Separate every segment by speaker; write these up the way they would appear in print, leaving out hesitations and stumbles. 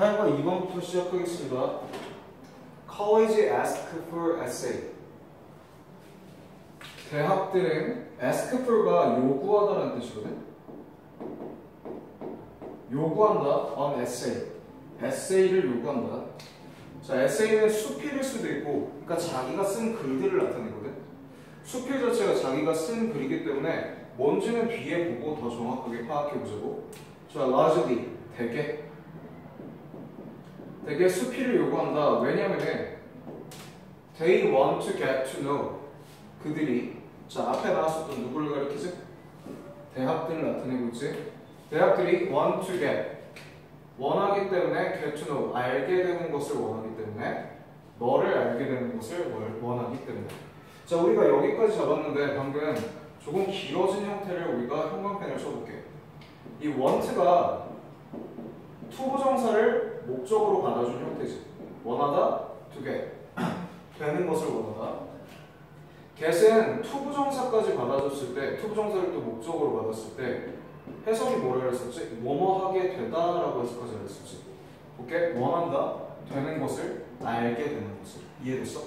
Speaker 1: 타임과 2번부터 시작하겠습니다. College ask for essay. 대학들은 ask for가 요구하다라는 뜻이거든. 요구한다. on essay. essay를 요구한다. 자, essay는 수필일 수도 있고, 그러니까 자기가 쓴 글들을 나타내거든. 수필 자체가 자기가 쓴 글이기 때문에 뭔지는 뒤에 보고 더 정확하게 파악해보자고. 자, largely, 되게 수필을 요구한다. 왜냐면은 they want to get to know. 그들이, 자, 앞에 나왔었던 누구를 가리키지? 대학들을 나타내고 있지. 대학들이 want to get, 원하기 때문에 get to know, 알게 되는 것을 원하기 때문에, 너를 알게 되는 것을 원하기 때문에. 자, 우리가 여기까지 잡았는데 방금 조금 길어진 형태를 우리가 형광펜을 써볼게. 이 want가 투부정사를 목적으로 받아준 형태지. 원하다, to get, 되는 것을 원하다. get은 투부정사까지 받아줬을 때, 투부정사를 또 목적으로 받았을 때 해석이 뭐라 그랬었지? 뭐뭐하게 되다라고 해석하지 않았었지? 오케이? 원한다, 되는 것을, 알게 되는 것을. 이해됐어?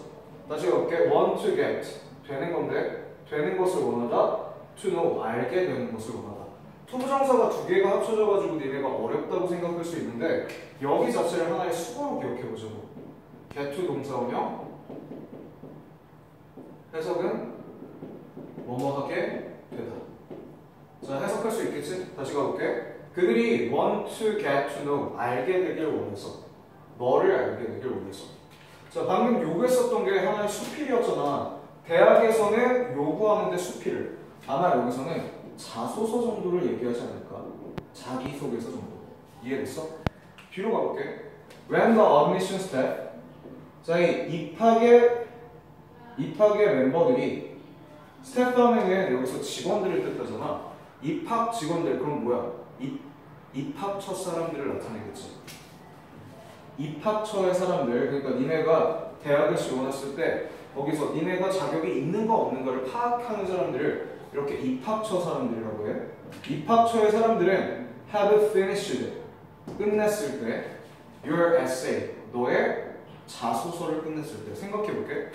Speaker 1: 다시 가볼게. want to get, 되는 건데 되는 것을 원하다. to know, 알게 되는 것을 원하다. 투부정사가 두 개가 합쳐져가지고 니네가 어렵다고 생각할 수 있는데 여기 자체를 하나의 수거로 기억해보자고. get to 동사원형, 해석은 뭐뭐하게 되다. 자, 해석할 수 있겠지? 다시 가볼게. 그들이 want to get to know, 알게 되길 원해서, 너를 알게 되길 원해서. 자, 방금 요구했었던 게 하나의 수필이었잖아. 대학에서는 요구하는데 수필을, 아마 여기서는 자소서 정도를 얘기하지 않을까? 자기소개서 정도. 이해됐어? 뒤로 가볼게. When the admission staff, 자, 이 입학의 멤버들이, 스태프 하면은 여기서 직원들을 뜻하잖아. 입학 직원들, 그럼 뭐야? 입학처 사람들을 나타내겠지. 입학처의 사람들, 그러니까 니네가 대학을 지원했을 때 거기서 니네가 자격이 있는가 없는가를 파악하는 사람들을 이렇게 입학처 사람들이라고 해. 입학처의 사람들은 have finished, 끝냈을 때, your essay, 너의 자소서를 끝냈을 때. 생각해볼게.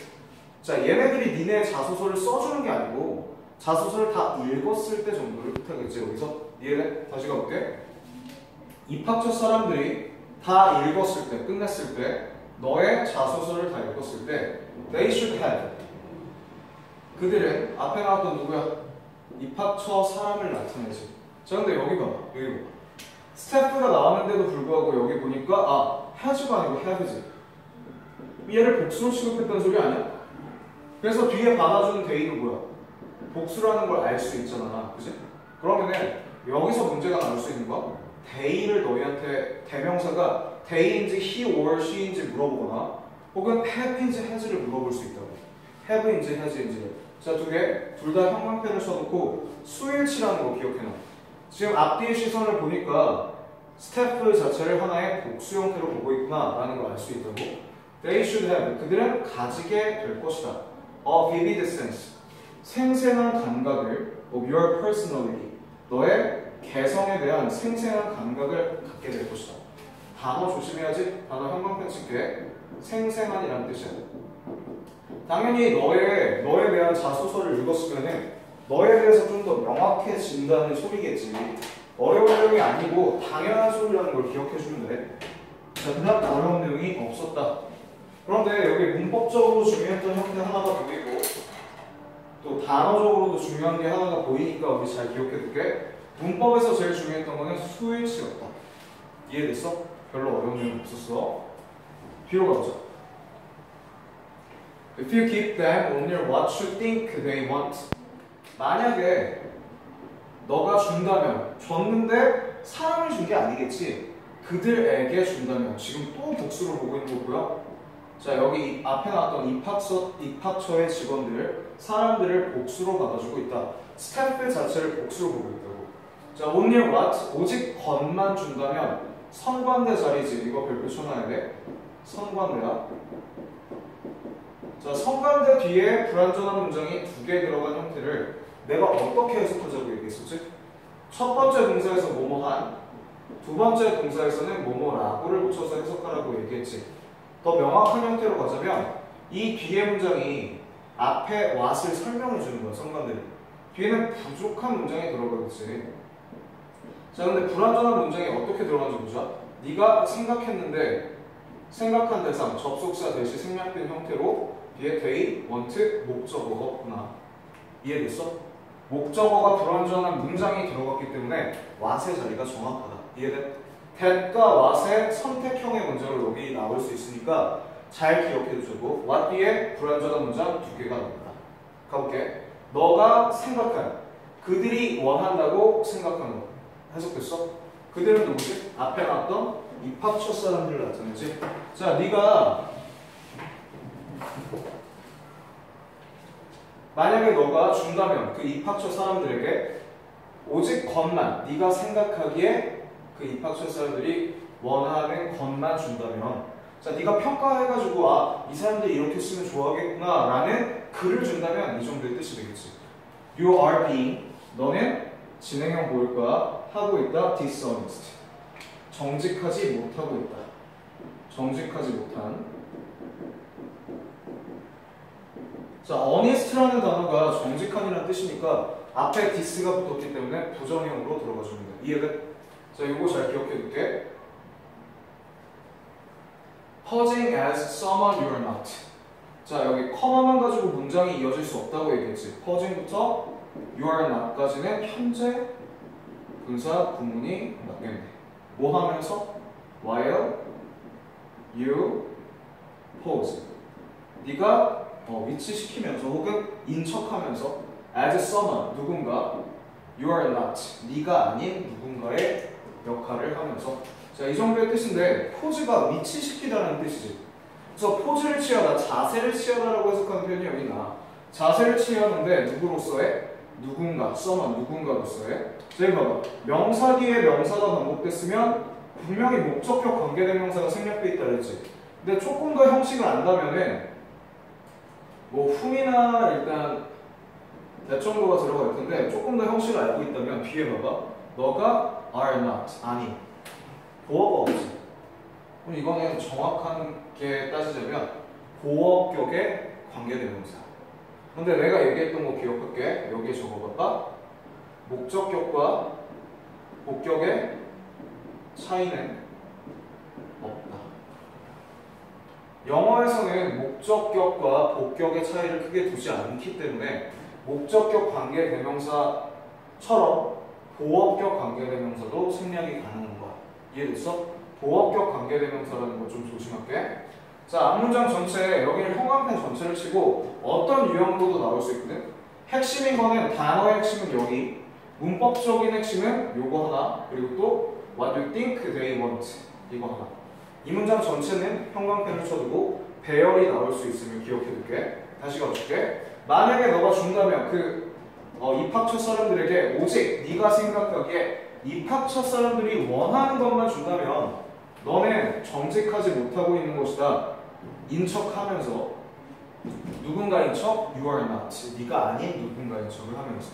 Speaker 1: 자, 얘네들이 니네 자소서를 써주는 게 아니고 자소서를 다 읽었을 때 정도를 뜻하겠지. 여기서 이해돼? 다시 가볼게. 입학처 사람들이 다 읽었을 때, 끝냈을 때, 너의 자소서를 다 읽었을 때 they should have, 그들은, 앞에 나왔던 누구야? 입학처 사람을 나타내지. 자, 근데 여기 봐. 스태프가 나왔는데도 불구하고 여기 보니까 has가 아니고 have지. 얘를 복수로 취급했던 소리 아니야? 그래서 뒤에 받아주는 they는 뭐야? 복수라는 걸 알 수 있잖아. 그치? 그러면은 여기서 문제가 나올 수 있는 거, they를 너희한테 대명사가 they인지 he or she인지 물어보거나 혹은 have인지 has를 물어볼 수 있다고. have인지 has인지. 자, 두 개, 둘 다 형광펜을 써놓고 수일치라는 거 기억해놔. 지금 앞뒤의 시선을 보니까 스태프 자체를 하나의 복수 형태로 보고 있구나 라는 걸 알 수 있다고. They should have, 그들은 가지게 될 것이다. A vivid sense, 생생한 감각을 of your personality, 너의 개성에 대한 생생한 감각을 갖게 될 것이다. 단어 조심해야지. 단어 형광펜 칠게. 생생한이라는 뜻이야. 당연히 너에 대한 자소서를 읽었으면 너에 대해서 좀 더 명확해진다는 소리겠지. 어려운 내용이 아니고 당연한 소리라는 걸 기억해주면 돼. 자, 그냥 어려운 내용이 없었다. 그런데 여기 문법적으로 중요했던 형태 하나가 보이고 또 단어적으로도 중요한 게 하나가 보이니까 우리 잘 기억해둘게. 문법에서 제일 중요했던 거는 수일치였다. 이해됐어? 별로 어려운 내용 없었어. 뒤로 가보자. If you keep them only what you think they want. 만약에 너가 준다면, 줬는데 사람이 준 게 아니겠지. 그들에게 준다면. 지금 또 복수를 보고 있는 거고요. 자, 여기 앞에 나왔던 입학처의 직원들, 사람들을 복수로 받아주고 있다. 스태프 자체를 복수로 보고 있다고. 자, only what, 오직 것만 준다면, 선관대 자리지. 이거 별표 쳐놔야 돼. 선관대야. 자, 선관대 뒤에 불완전한 문장이 두 개 들어간 형태를 내가 어떻게 해석하자고 얘기했었지? 첫 번째 동사에서 뭐뭐한, 두 번째 동사에서는 뭐뭐라고를 붙여서 해석하라고 얘기했지. 더 명확한 형태로 가자면 이 뒤에 문장이 앞에 what을 설명해 주는 거야, 성관들이. 뒤에는 부족한 문장이 들어가겠지. 자, 근데 불완전한 문장이 어떻게 들어가는지 보자. 네가 생각했는데 생각한 대상, 접속사 대시 생략된 형태로 뒤에 they, want, 목적어가 없구나. 이해됐어? 목적어가 불완전한 문장이 들어갔기 때문에 what의 자리가 정확하다. 이해돼? that과 what의 선택형의 문장으로 여기 나올 수 있으니까 잘 기억해두고 what 뒤에 불완전한 문장 두 개가 나온다. 가볼게. 너가 생각한, 그들이 원한다고 생각한 거 해석됐어? 그들은 누구지? 앞에 나왔던 입학 첫 사람들을 나타내지. 자, 네가 만약에 너가 준다면 그 입학 첫 사람들에게 오직 것만, 네가 생각하기에 그 입학 첫 사람들이 원하는 것만 준다면, 자, 네가 평가해가지고 아, 이 사람들이 이렇게 쓰면 좋아하겠구나 라는 글을 준다면 이 정도의 뜻이 되겠지. You are being, 너는 진행형 보일까 하고 있다. dishonest, 정직하지 못하고 있다. 정직하지 못한. 자, honest라는 단어가 정직한이라는 뜻이니까 앞에 this가 붙었기 때문에 부정형으로 들어가 주면 돼. 이해돼? 자, 이거 잘 기억해 둘게. posing as someone you are not. 자, 여기 커마만 가지고 문장이 이어질 수 없다고 얘기했지. posing부터 you are not까지는 현재 분사 구문이 맞겠네. 뭐 하면서? while you pose. 네가 위치시키면서 혹은 인척하면서 as someone, 누군가, you are not, 네가 아닌 누군가의 역할을 하면서. 자, 이 정도의 뜻인데 포즈가 위치시키다는 뜻이지. 그래서 포즈를 취하다, 자세를 취하다라고 해석하는 표현이 여기 나. 자세를 취하는데 누구로서의? 누군가, someone, 누군가로서의. 자, 이거 봐봐. 명사 뒤에 명사가 반복됐으면 분명히 목적격 관계대명사가 생략돼 있다 그랬지. 근데 조금 더 형식을 안다면은 뭐 whom이나 일단 that 정도가 들어갈 텐데 조금 더 형식을 알고 있다면 뒤에 봐봐. 너가 are not, 아니. 보어가 없지. 그럼 이거는 정확하게 따지자면 보어격의 관계대명사. 근데 내가 얘기했던 거 기억할게. 여기에 적어볼까? 목적격과 복격의 차이는 없다. 영어에서는 목적격과 복격의 차이를 크게 두지 않기 때문에 목적격 관계대명사처럼 보어격 관계대명사도 생략이 가능한 거야. 이해됐어? 보어격 관계대명사라는 거 좀 조심할게. 자, 앞문장 전체, 여기는 형광펜 전체를 치고 어떤 유형으로도 나올 수 있거든. 핵심인 거는 단어의 핵심은 여기, 문법적인 핵심은 요거 하나, 그리고 또 what you think they want, 이거 하나. 이 문장 전체는 형광펜을 쳐두고 배열이 나올 수 있으면 기억해둘게. 다시 가줄게. 만약에 너가 준다면 그 입학 첫 사람들에게 오직 네가 생각하기에 입학 첫 사람들이 원하는 것만 준다면 너는 정직하지 못하고 있는 것이다. 인척하면서 누군가인 척, you are not, 네가 아닌 누군가인 척을 하면서.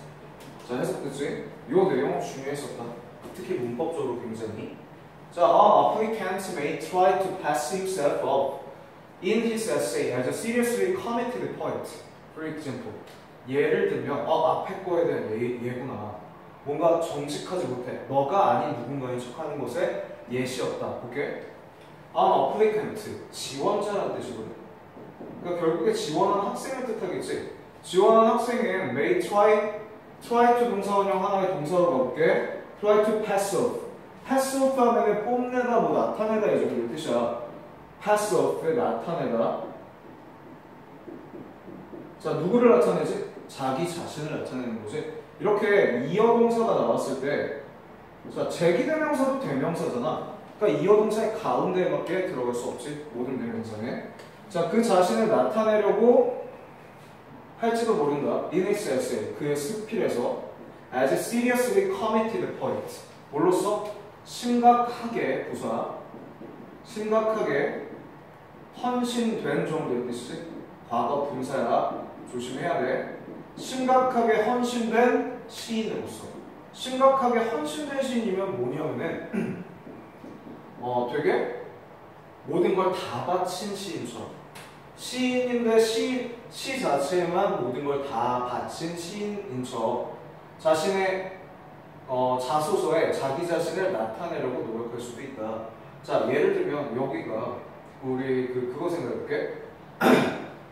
Speaker 1: 자, 해석됐지? 이 내용 중요했었다. 특히 문법적으로 굉장히. 자, an applicant may try to pass himself up in his essay as a seriously committed poet. For example, 예를 들면 앞에 거에 대한 예구나. 뭔가 정직하지 못해. 너가 아닌 누군가인 척하는 것에 예시였다. 볼게. an applicant, 지원자라는 뜻이거든. 그러니까 결국에 지원하는 학생을 뜻하겠지. 지원하는 학생은 may try to 동사원형 하나의 동사로 가볼게. try to pass off. pass off 하면은 뽐내다, 뭐 나타내다 이 정도의 뜻이야. pass off에 나타내다. 자, 누구를 나타내지? 자기 자신을 나타내는 거지. 이렇게 이어동사가 나왔을 때, 자, 제기대명사도 대명사잖아. 그러니까 이어동사의 가운데에 맞게 들어갈 수 없지. 모든 대명사에. 자, 그 자신을 나타내려고 할지도 모른다. In his essay, 그의 스필에서 as a seriously committed poet. 뭘로써? 심각하게 부사, 심각하게 헌신된 정도의 뜻이지. 과거 분사야. 조심해야 돼. 심각하게 헌신된 시인으로서. 심각하게 헌신된 시인이면 뭐냐면은 되게 모든 걸 다 바친 시인처럼. 시인인데 시 자체에만 모든 걸 다 바친 시인인처럼 자신의 자소서에 자기 자신을 나타내려고 노력할 수도 있다. 자, 예를 들면 여기가 우리 그거 생각해볼게.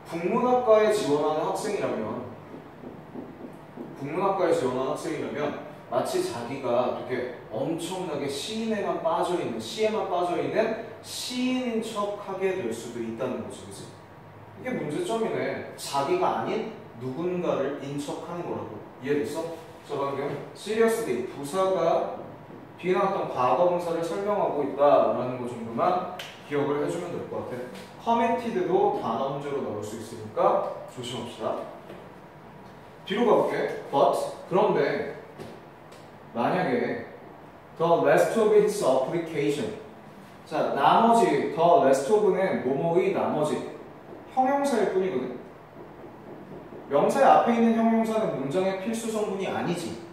Speaker 1: 국문학과에 지원하는 학생이라면 마치 자기가 되게 엄청나게 시에만 빠져있는 시인인 척하게 될 수도 있다는 거지, 그치? 이게 문제점이네. 자기가 아닌 누군가를 인척하는 거라고. 이해됐어? 자, 방금 seriously 부사가 뒤에 나왔던 과거분사를 설명하고 있다라는 거 정도만 기억을 해주면 될 것 같아. committed도 단어 문제로 나올 수 있으니까 조심합시다. 뒤로 가볼게. But 그런데 만약에 the rest of its application, 자, 나머지 the rest of는 뭐뭐의 나머지 형용사일 뿐이거든. 명사의 앞에 있는 형용사는 문장의 필수 성분이 아니지.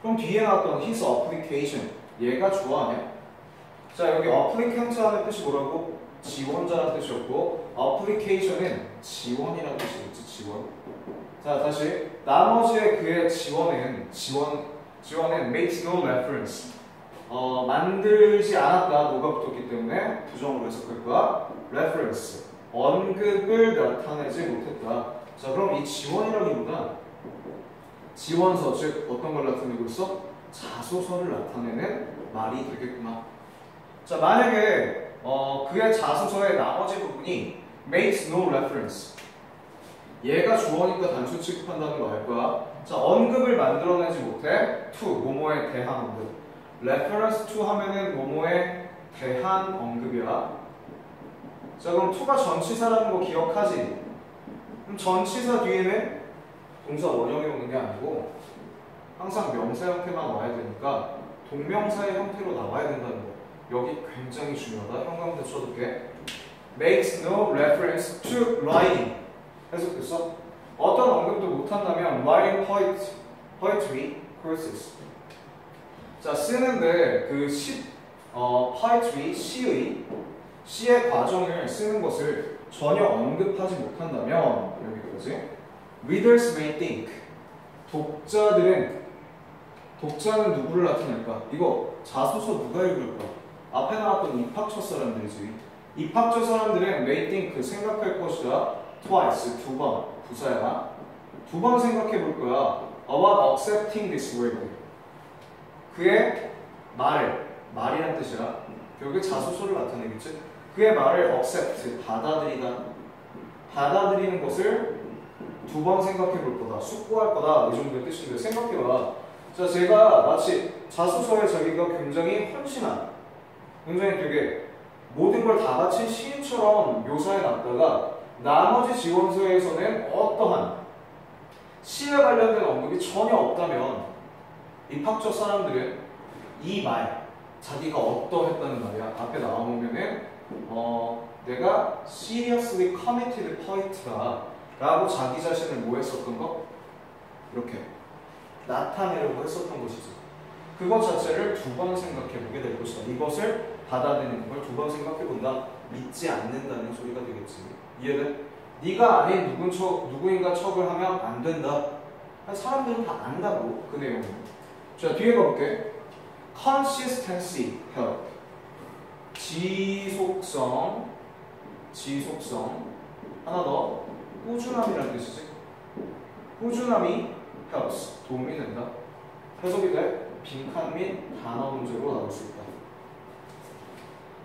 Speaker 1: 그럼 뒤에 나왔던 his application, 얘가 좋아하냐? 자, 여기 applicant라는 뜻이 뭐라고? 지원자라는 뜻이었고 application은 지원이라는 뜻이겠지, 지원. 자, 다시 나머지의 그의 지원은 makes no reference, 만들지 않았다, 뭐가 붙었기 때문에 부정으로 해석할 거야. reference, 언급을 나타내지 못했다. 자, 그럼 이 지원이라기보다 지원서, 즉 어떤 걸 나타내고 있어? 자소서를 나타내는 말이 되겠구나. 자, 만약에 그의 자소서의 나머지 부분이 makes no reference, 얘가 주어니까 단수 취급한다는 거 알 거야. 자, 언급을 만들어내지 못해 to, 뭐뭐에 대한 언급. reference to 하면은 뭐뭐에 대한 언급이야. 자, 그럼 to가 전치사라는 거 기억하지? 그럼 전치사 뒤에는 동사 원형이 오는 게 아니고 항상 명사 형태만 와야 되니까 동명사의 형태로 나와야 된다는 거. 여기 굉장히 중요하다. 형광등 쳐둘게. makes no reference to writing. 해석됐어? 어떤 언급도 못한다면 writing poetry courses. 자, 쓰는데 그 poetry, 시의 과정을 쓰는 것을 전혀 언급하지 못한다면 여기까지. readers may think, 독자는 누구를 나타낼까? 이거 자소서 누가 읽을까? 앞에 나왔던 입학처 사람들이지. 입학처 사람들은 may think, 생각할 것이다. twice, 두 번, 부사야. 두 번 생각해 볼 거야. about accepting this word. 그의 말이란 뜻이야. 결국에 자소서를 나타내겠지. 그의 말을 accept, 받아들이는 것을 두 번 생각해 볼 거다. 숙고할 거다. 이 정도의 뜻인데 생각해봐. 자, 제가 마치 자소서에 자기가 굉장히 헌신한, 굉장히 되게 모든 걸 다 바친 시인처럼 묘사해 놨다가 나머지 지원서에서는 어떠한 시에 관련된 언급이 전혀 없다면 입학처 사람들은 이 말, 자기가 어떠했다는 말이야. 앞에 나와보면은 내가 seriously committed poet다 라고 자기 자신을 뭐 했었던 거? 이렇게 나타내려고 했었던 것이지. 그것 자체를 두 번 생각해보게 될 것이다. 이것을 받아들이는 걸 두 번 생각해본다. 믿지 않는다는 소리가 되겠지. 이해돼? 네가 아닌 누구인가 척을 하면 안 된다. 사람들은 다 안다고, 그 내용은. 자, 뒤에 가볼게. consistency, help. 지속성. 하나 더. 꾸준함이라는 뜻이지. 꾸준함이 helps, 도움이 된다. 해석이 돼? 빈칸 및 단어 문제로 나올 수 있다.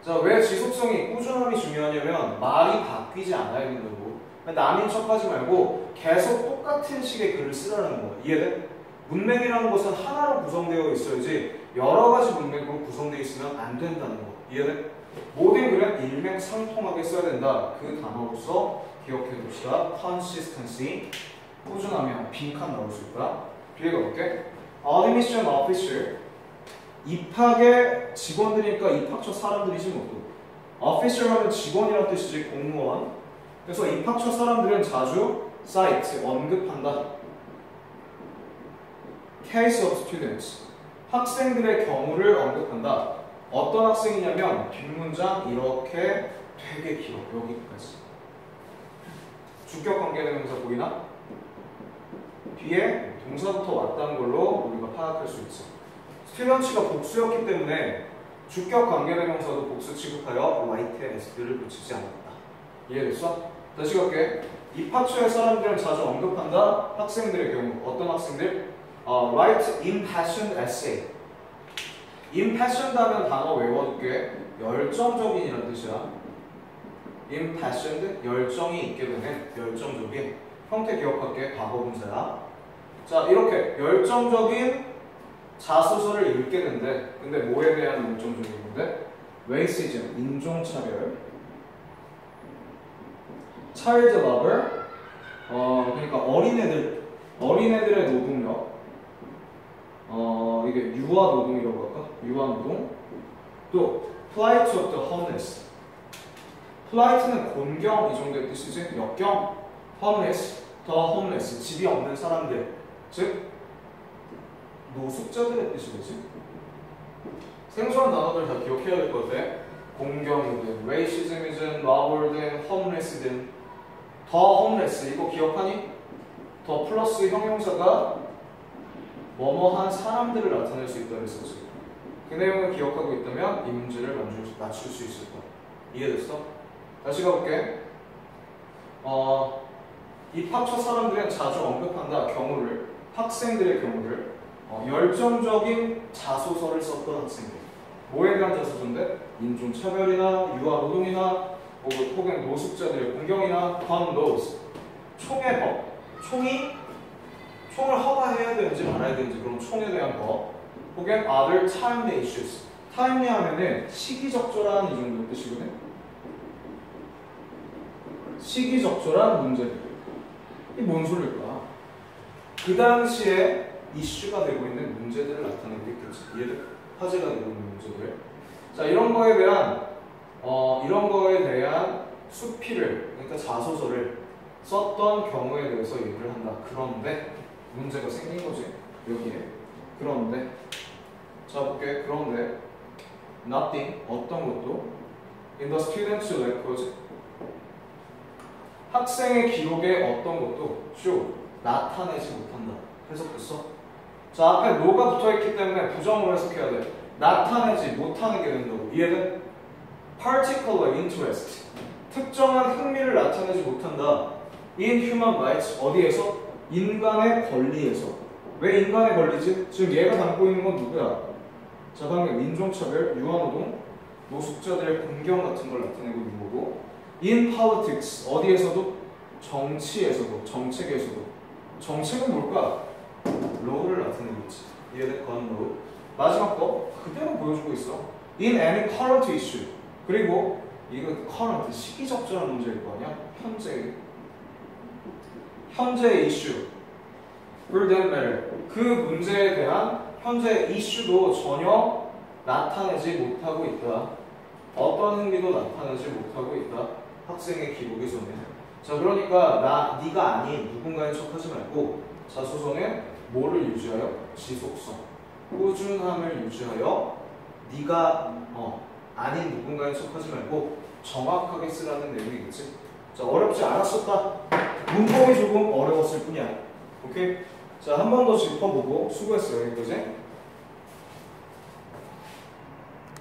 Speaker 1: 자, 왜 지속성이, 꾸준함이 중요하냐면 말이 바뀌지 않아야 된다고. 남인 척하지 말고 계속 똑같은 식의 글을 쓰라는 거야. 이해돼? 문맥이라는 것은 하나로 구성되어 있어야지 여러 가지 문맥으로 구성되어 있으면 안 된다는 거. 이해돼? 모든 글은 일맥상통하게 써야 된다. 그 단어로서 기억해 둡시다. consistency, 꾸준하면 빈칸 나올 수 있다. 뒤에 가볼게. admission officer, 입학의 직원들이니까 입학처 사람들이지 뭐. officer 하면 직원이라는 뜻이지, 공무원. 그래서 입학처 사람들은 자주 cite, 언급한다. case of students, 학생들의 경우를 언급한다. 어떤 학생이냐면 뒷문장 이렇게 되게 길어. 여기까지. 주격 관계대명사 보이나? 뒤에 동사부터 왔다는 걸로 우리가 파악할 수 있어. 스튜던츠가 복수였기 때문에 주격 관계대명사도 복수 취급하여 right에 s를 붙이지 않았다. 이해됐어? 다시 갈게. 이 파초의 사람들은 자주 언급한다. 학생들의 경우 어떤 학생들? write impassioned essay. impassioned 하면 단어 외워둘게. 열정적인이라는 뜻이야. impassioned, 열정이 있게 되는, 열정적인. 형태 기억할게. 과거분사야. 자, 이렇게 열정적인 자소서를 읽게 된대. 근데 뭐에 대한 열정적인 건데? racism, 인종차별. child labor, 그러니까 어린애들의 노동력. 이게 유아 노동이라고 할까? 유아 노동. 또 plight of the homeless. pliight는 곤경 이 정도의 뜻이지. 역경. homeless, the homeless, 집이 없는 사람들. 즉 노숙자들의 뜻이겠지. 생소한 단어들 다 기억해야 될 것 같아. 공경이든, racism이든, labor든, homeless든. 더 homeless 이거 기억하니? 더 플러스 형용사가 뭐뭐한 사람들을 나타낼 수 있다는 뜻이지. 그 내용을 기억하고 있다면 이 문제를 맞출 수 있을 거야. 이해됐어? 다시 가볼게. 이 파초 사람들은 자주 언급한다. 경우를, 학생들의 경우를 열정적인 자소서를 썼던 학생들. 뭐에 대한 자소서인데? 인종차별이나 유아노동이나 혹은 노숙자들의 공경이나 gun laws, 총의 법. 총을 허가해야 되는지 말아야 되는지 그런 총에 대한 법. 혹은 other timely issues. timely 하면은 시기적절한 이 정도 뜻이거든. 시기적절한 문제들. 이게 뭔 소리일까? 그 당시에 이슈가 되고 있는 문제들을 나타내고 있겠지. 이해돼? 화제가 되고 있는 문제들. 자, 이런 거에 대한 수필을, 그러니까 자소서를 썼던 경우에 대해서 얘기를 한다. 그런데 문제가 생긴 거지. 여기에. 그런데 자, 볼게. 그런데 nothing, 어떤 것도 in the student's record, 학생의 기록에 어떤 것도 show, 나타내지 못한다. 해석됐어? 자, 앞에 no가 붙어있기 때문에 부정으로 해석해야 돼. 나타내지 못하게 된다고. 이해돼? particular interest, 특정한 흥미를 나타내지 못한다. in human rights, 어디에서? 인간의 권리에서. 왜 인간의 권리지? 지금 얘가 담고 있는 건 누구야? 자, 방금 인종차별, 유아노동, 노숙자들의 공경 같은 걸 나타내고 있는 거고, in politics, 어디에서도? 정치에서도, 정책에서도. 정책은 뭘까? law를 나타내고 있지. 이해돼? 건 law. 마지막 거 그대로 보여주고 있어. in any current issue. 그리고 이거 current, 시기적절한 문제일 거 아니야? 현재의 이슈. for that matter. 그 문제에 대한 현재 이슈도 전혀 나타내지 못하고 있다. 어떤 흥미도 나타내지 못하고 있다. 학생의 기록에서는. 자, 그러니까 네가 아닌 누군가인 척하지 말고 자소서는 뭐를 유지하여? 지속성, 꾸준함을 유지하여 네가 아닌 누군가인 척하지 말고 정확하게 쓰라는 내용이겠지. 자, 어렵지 않았었다. 문법이 조금 어려웠을 뿐이야. 오케이? 자, 한 번 더 짚어보고 수고했어요. 여기까지.